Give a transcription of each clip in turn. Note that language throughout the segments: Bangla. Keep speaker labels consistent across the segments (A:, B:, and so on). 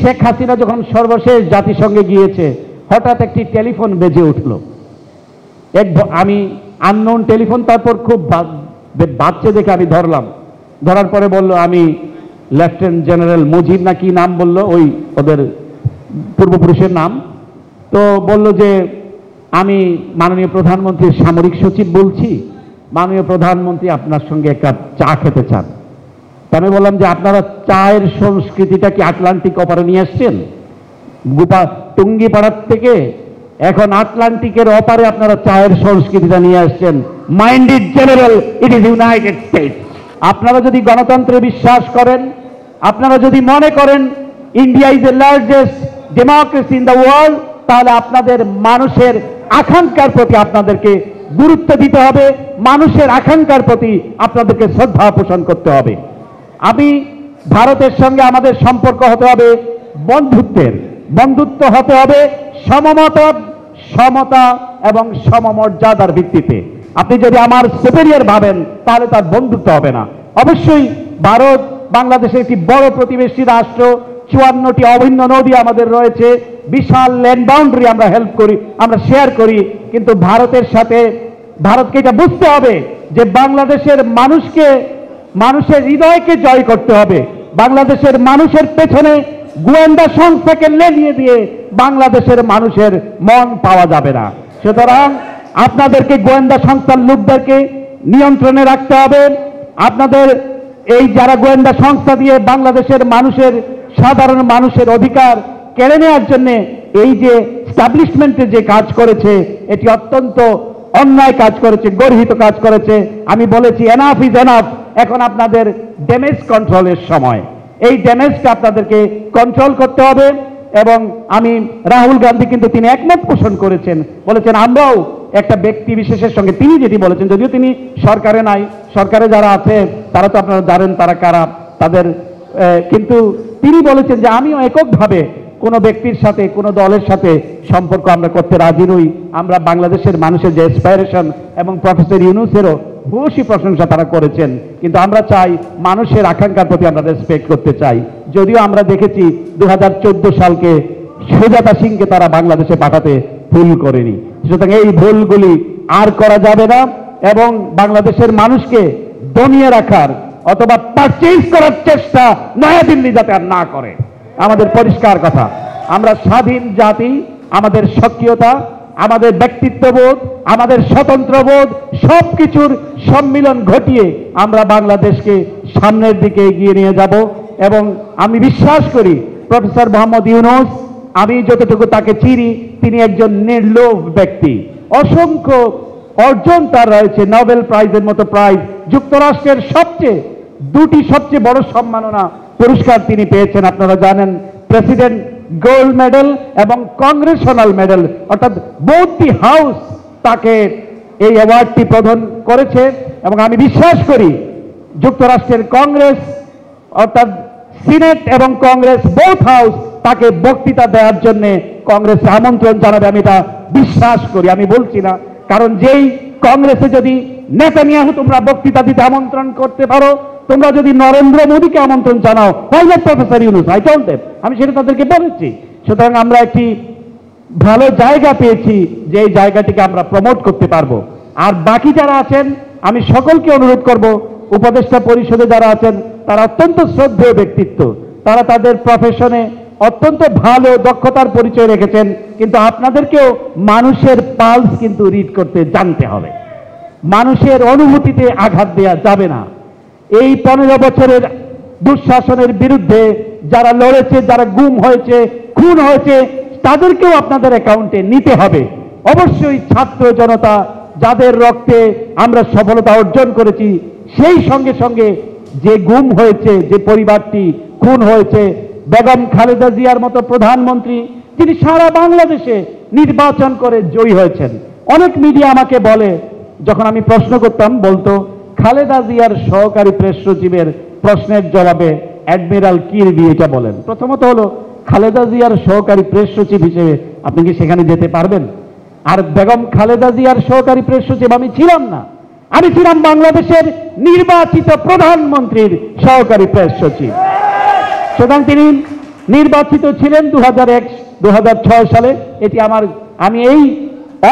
A: শেখ হাসিনা যখন সর্বশেষ জাতিসংঘে গিয়েছে, হঠাৎ একটি টেলিফোন বেজে উঠল। আমি আননোন টেলিফোন, তারপর খুব বাচ্চা দেখে আমি ধরলাম। ধরার পরে বলল আমি লেফটেন্যান্ট জেনারেল মুজিব না কি নাম বলল, ওই ওদের পূর্বপুরুষের নাম। তো বলল যে আমি মাননীয় প্রধানমন্ত্রীর সামরিক সচিব বলছি, মাননীয় প্রধানমন্ত্রী আপনার সঙ্গে এক কাপ চা খেতে চান। আমি বললাম যে আপনারা চায়ের সংস্কৃতিটা কি আটলান্টিক অপারে নিয়ে আসছেন? টুঙ্গিপাড়ার থেকে এখন আটলান্টিকের অপারে আপনারা চায়ের সংস্কৃতিটা নিয়ে আসছেন। Mind it general, it is United states. আপনারা যদি গণতন্ত্রে বিশ্বাস করেন, আপনারা যদি মনে করেন India is the largest democracy in the world, তাহলে আপনাদের মানুষের আকাঙ্ক্ষার প্রতি আপনাদেরকে গুরুত্ব দিতে হবে, মানুষের আকাঙ্ক্ষার প্রতি আপনাদেরকে শ্রদ্ধা পোষণ করতে হবে। আমি ভারতের সঙ্গে আমাদের সম্পর্ক হতে হবে বন্ধুত্বের, বন্ধুত্ব হতে হবে সমমত, সমতা এবং সমমর্যাদার ভিত্তিতে। আপনি যদি আমার সুপেরিয়র ভাবেন তাহলে তার বন্ধুত্ব হবে না। অবশ্যই ভারত বাংলাদেশের একটি বড় প্রতিবেশী রাষ্ট্র, 54টি অভিন্ন নদী আমাদের রয়েছে, বিশাল ল্যান্ড বাউন্ডারি আমরা হেল্প করি, আমরা শেয়ার করি। কিন্তু ভারতের সাথে ভারতকে এটা বুঝতে হবে যে বাংলাদেশের মানুষকে, মানুষের হৃদয়কে জয় করতে হবে। বাংলাদেশের মানুষের পেছনে গোয়েন্দা সংস্থাকে লেলিয়ে দিয়ে বাংলাদেশের মানুষের মন পাওয়া যাবে না। সুতরাং আপনাদেরকে গোয়েন্দা সংস্থার লোকদেরকে নিয়ন্ত্রণে রাখতে হবে। আপনাদের এই যারা গোয়েন্দা সংস্থা দিয়ে বাংলাদেশের মানুষের, সাধারণ মানুষের অধিকার কেড়ে নেওয়ার জন্য এই যে এস্টাবলিশমেন্টে যে কাজ করেছে, এটি অত্যন্ত অন্যায় কাজ করেছে, গর্হিত কাজ করেছে। আমি বলেছি এনাফ ইজ এনাফ। এখন আপনাদের ড্যামেজ কন্ট্রোলের সময়, এই ড্যামেজটা আপনাদেরকে কন্ট্রোল করতে হবে। এবং আমি রাহুল গান্ধী কিন্তু তিনি একমত পোষণ করেছেন, বলেছেন আমরাও একটা ব্যক্তি বিশেষের সঙ্গে, তিনি যেটি বলেছেন, যদিও তিনি সরকারে নাই, সরকারে যারা আছে তারা তো আপনারা জানেন তারা কারা, তাদের কিন্তু তিনি বলেছেন যে আমিও এককভাবে কোনো ব্যক্তির সাথে, কোনো দলের সাথে সম্পর্ক আমরা করতে রাজি নই। আমরা বাংলাদেশের মানুষের যে অ্যাসপাইরেশন, এবং প্রফেসর ইউনূসেরও ভূয়সী প্রশংসা তারা করেছেন, কিন্তু আমরা চাই মানুষের আকাঙ্ক্ষার প্রতি আমরা রেসপেক্ট করতে চাই। যদিও আমরা দেখেছি 2014 সালকে সুজাতা সিংকে তারা বাংলাদেশে পাঠাতে ভুল করেনি। সুতরাং এই ভুলগুলি আর করা যাবে না, এবং বাংলাদেশের মানুষকে দমিয়ে রাখার অথবা পারচেজ করার চেষ্টা নয়াদিল্লি যাতে আর না করে। আমাদের পরিষ্কার কথা, আমরা স্বাধীন জাতি, আমাদের সক্রিয়তা, আমাদের ব্যক্তিত্ববোধ, আমাদের স্বতন্ত্রবোধ সবকিছুর সম্মিলন ঘটিয়ে আমরা বাংলাদেশকে সামনের দিকে এগিয়ে নিয়ে যাব। এবং আমি বিশ্বাস করি প্রফেসর মোহাম্মদ ইউনূস, আমি যতটুকু তাকে চিনি, তিনি একজন নির্লোভ ব্যক্তি। অসংখ্য অর্জন তার রয়েছে, নোবেল প্রাইজের মতো প্রাইজ, যুক্তরাষ্ট্রের দুটি সবচেয়ে বড় সম্মাননা পুরস্কার তিনি পেয়েছেন। আপনারা জানেন প্রেসিডেন্ট গোল্ড মেডেল এবং কংগ্রেশনাল মেডেল, অর্থাৎ বোথ দি হাউস তাকে এই অ্যাওয়ার্ডটি প্রদান করেছে। এবং আমি বিশ্বাস করি যুক্তরাষ্ট্রের কংগ্রেস, অর্থাৎ সিনেট এবং কংগ্রেস বোথ হাউস তাকে বক্তৃতা দেওয়ার জন্য কংগ্রেসে আমন্ত্রণ জানাবে, আমি এটা বিশ্বাস করি। আমি বলছি না, কারণ যেই কংগ্রেসে যদি নেতানিয়াহু তোমরা বক্তৃতা দিতে আমন্ত্রণ করতে পারো, তোমরা যদি নরেন্দ্র মোদীকে আমন্ত্রণ জানাও, why not professor Yunus? I told them, আমি সেটা তাদেরকে বলেছি। সুতরাং আমরা একটি ভালো জায়গা পেয়েছি, যে এই জায়গাটিকে আমরা প্রমোট করতে পারবো। আর বাকি যারা আছেন, আমি সকলকে অনুরোধ করব, উপদেষ্টা পরিষদে যারা আছেন তারা অত্যন্ত শ্রদ্ধেয় ব্যক্তিত্ব, তারা তাদের প্রফেশনে অত্যন্ত ভালো দক্ষতার পরিচয় রেখেছেন, কিন্তু আপনাদেরকেও মানুষের পালস কিন্তু রিড করতে জানতে হবে। মানুষের অনুভূতিতে আঘাত দেওয়া যাবে না। এই 15 বছরের দুঃশাসনের বিরুদ্ধে যারা লড়েছে, যারা গুম হয়েছে, খুন হয়েছে, তাদেরকেও আপনাদের অ্যাকাউন্টে নিতে হবে। অবশ্যই ছাত্র জনতা যাদের রক্তে আমরা সফলতা অর্জন করেছি, সেই সঙ্গে সঙ্গে যে গুম হয়েছে, যে পরিবারটি খুন হয়েছে, বেগম খালেদা জিয়ার মতো প্রধানমন্ত্রী, তিনি সারা বাংলাদেশে নির্বাচন করে জয়ী হয়েছেন। অনেক মিডিয়া আমাকে বলে, যখন আমি প্রশ্ন করতাম, বলতো খালেদা জিয়ার সহকারী প্রেস সচিবের প্রশ্নের জবাবে অ্যাডমিরাল কিরবি এটা বলেন। প্রথমত হলো, খালেদা জিয়ার সহকারী প্রেস সচিব হিসেবে আপনি কি সেখানে যেতে পারবেন? আর বেগম খালেদা জিয়ার সহকারী প্রেস সচিব আমি ছিলাম না, আমি ছিলাম বাংলাদেশের নির্বাচিত প্রধানমন্ত্রীর সহকারী প্রেস সচিব। সুতরাং তিনি নির্বাচিত ছিলেন 2006 সালে। এটি আমি এই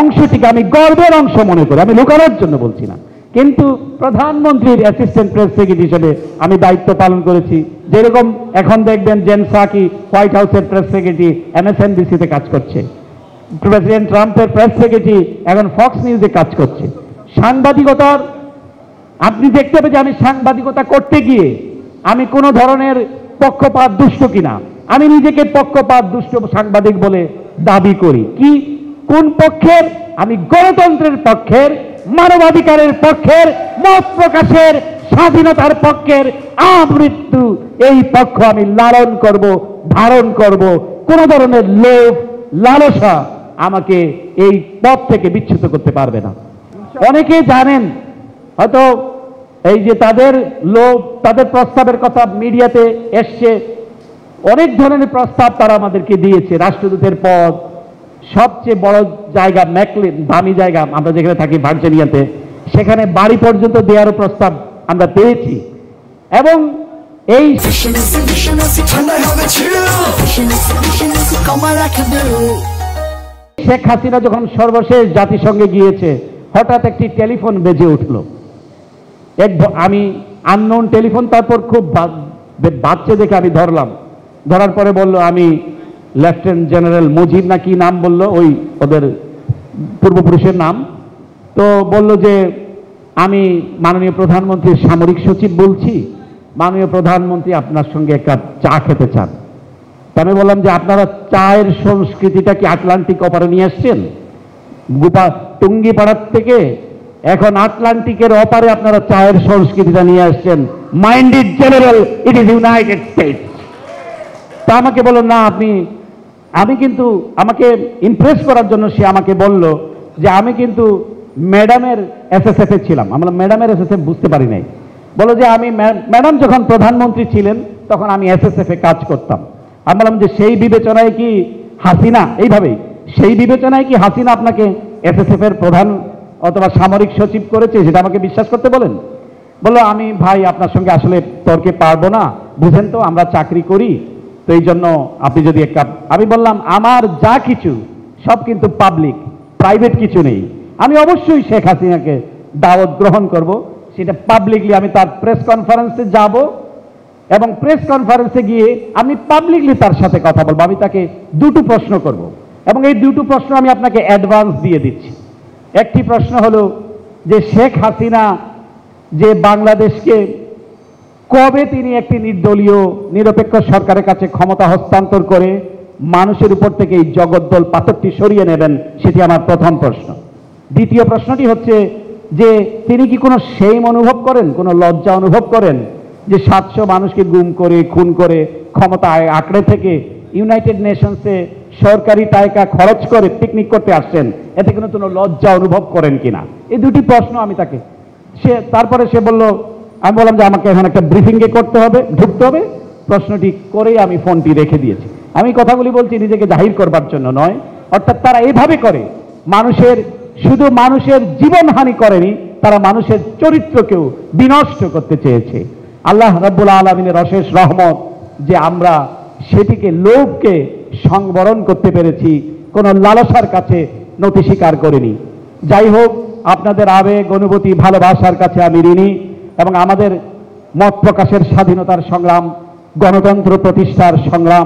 A: অংশটিকে আমি গর্বের অংশ মনে করি, আমি লুকানোর জন্য বলছি না। কিন্তু প্রধানমন্ত্রীর অ্যাসিস্ট্যান্ট প্রেস সেক্রেটারি হিসেবে আমি দায়িত্ব পালন করেছি। যেরকম এখন দেখবেন জেন সাকি হোয়াইট হাউসের প্রেস সেক্রেটারি MSNBC-তে কাজ করছে, প্রেসিডেন্ট ট্রাম্পের প্রেস সেক্রেটারি এখন ফক্স নিউজে কাজ করছে। সাংবাদিকতার আপনি দেখতে হবে যে আমি সাংবাদিকতা করতে গিয়ে আমি কোনো ধরনের পক্ষপাত দুষ্ট কিনা। আমি নিজেকে পক্ষপাত দুষ্ট সাংবাদিক বলে দাবি করি। কি কোন পক্ষের? আমি গণতন্ত্রের পক্ষের, মানবাধিকারের পক্ষের, মত প্রকাশের স্বাধীনতার পক্ষের আমৃত্যু এই পক্ষ আমি লালন করব, ধারণ করব। কোন ধরনের লোভ লালসা আমাকে এই পথ থেকে বিচ্যুত করতে পারবে না। অনেকে জানেন হয়তো এই যে তাদের লোভ, তাদের প্রস্তাবের কথা মিডিয়াতে এসছে, অনেক ধরনের প্রস্তাব তারা আমাদেরকে দিয়েছে। রাষ্ট্রদূতের পদ, সবচেয়ে বড় জায়গা ম্যাকলিন, দামি জায়গা আমরা যেখানে থাকি ভার্জিনিয়াতে, সেখানে বাড়ি পর্যন্ত দেওয়ারও প্রস্তাব আমরা পেয়েছি। এবং এই শেখ হাসিনা যখন সর্বশেষ জাতিসংঘে গিয়েছে, হঠাৎ একটি টেলিফোন বেজে উঠল। আমি আননোন টেলিফোন, তারপর খুব বাচ্চা দেখে আমি ধরলাম। ধরার পরে বলল আমি লেফটেন্যান্ট জেনারেল মুজিব না কি নাম বললো, ওই ওদের পূর্বপুরুষের নাম। তো বলল যে আমি মাননীয় প্রধানমন্ত্রীর সামরিক সচিব বলছি, মাননীয় প্রধানমন্ত্রী আপনার সঙ্গে এক কাপ চা খেতে চান। তা আমি বললাম যে আপনারা চায়ের সংস্কৃতিটা কি আটলান্টিক অপারে নিয়ে আসছেন? টুঙ্গিপাড়ার থেকে এখন আটলান্টিকের অপারে আপনারা চায়ের সংস্কৃতিটা নিয়ে আসছেন। Mind it general, it is United states. তা আমাকে বলল না আমি কিন্তু, আমাকে ইমপ্রেস করার জন্য সে আমাকে বলল যে আমি কিন্তু ম্যাডামের SSF এ ছিলাম। আমরা ম্যাডামের SSF বুঝতে পারি নাই। বলো যে আমি ম্যাডাম যখন প্রধানমন্ত্রী ছিলেন তখন আমি SSF এ কাজ করতাম। আমি বললাম যে সেই বিবেচনায় কি হাসিনা, এইভাবেই সেই বিবেচনায় কি হাসিনা আপনাকে SSF এর প্রধান অথবা সামরিক সচিব করেছে, সেটা আমাকে বিশ্বাস করতে বলেন? বললো আমি ভাই আপনার সঙ্গে আসলে তর্কে পারবো না, বুঝেন তো আমরা চাকরি করি, তো এই জন্য আপনি যদি এক কাপ। আমি বললাম আমার যা কিছু সব কিন্তু পাবলিক, প্রাইভেট কিছু নেই। আমি অবশ্যই শেখ হাসিনাকে দাওয়াত গ্রহণ করব, সেটা পাবলিকলি। আমি তার প্রেস কনফারেন্সে যাব এবং প্রেস কনফারেন্সে গিয়ে আমি পাবলিকলি তার সাথে কথা বলবো। আমি তাকে দুটো প্রশ্ন করব এবং এই দুটো প্রশ্ন আমি আপনাকে অ্যাডভান্স দিয়ে দিচ্ছি। একটি প্রশ্ন হলো যে শেখ হাসিনা যে বাংলাদেশকে কবে তিনি একটি নির্দলীয় নিরপেক্ষ সরকারের কাছে ক্ষমতা হস্তান্তর করে মানুষের উপর থেকে এই জগদ্দল পাথরটি সরিয়ে নেবেন, সেটি আমার প্রথম প্রশ্ন। দ্বিতীয় প্রশ্নটি হচ্ছে যে তিনি কি কোনো শেম অনুভব করেন, কোনো লজ্জা অনুভব করেন যে 700 মানুষকে গুম করে খুন করে ক্ষমতা আঁকড়ে থেকে ইউনাইটেড নেশনসে সরকারি টাকা খরচ করে পিকনিক করতে আসছেন, এতে কোনো লজ্জা অনুভব করেন কিনা? এই দুটি প্রশ্ন আমি তাকে, তারপরে সে বলল, আমি বললাম যে আমাকে এখন একটা ব্রিফিংয়ে ঢুকতে হবে। প্রশ্নটি করেই আমি ফোনটি রেখে দিয়েছি। আমি কথাগুলি বলছি নিজেকে জাহির করবার জন্য নয়। অর্থাৎ তারা এভাবে করে শুধু মানুষের জীবনহানি করেনি, তারা মানুষের চরিত্রকেও বিনষ্ট করতে চেয়েছে। আল্লাহ রাব্বুল আলামিনের অশেষ রহমত যে আমরা সেটিকে, লোভকে সংবরণ করতে পেরেছি, কোনো লালসার কাছে নতি স্বীকার করিনি। যাই হোক, আপনাদের আবেগ, অনুভূতি, ভালোবাসার কাছে আমি ঋণী এবং আমাদের মত প্রকাশের স্বাধীনতার সংগ্রাম, গণতন্ত্র প্রতিষ্ঠার সংগ্রাম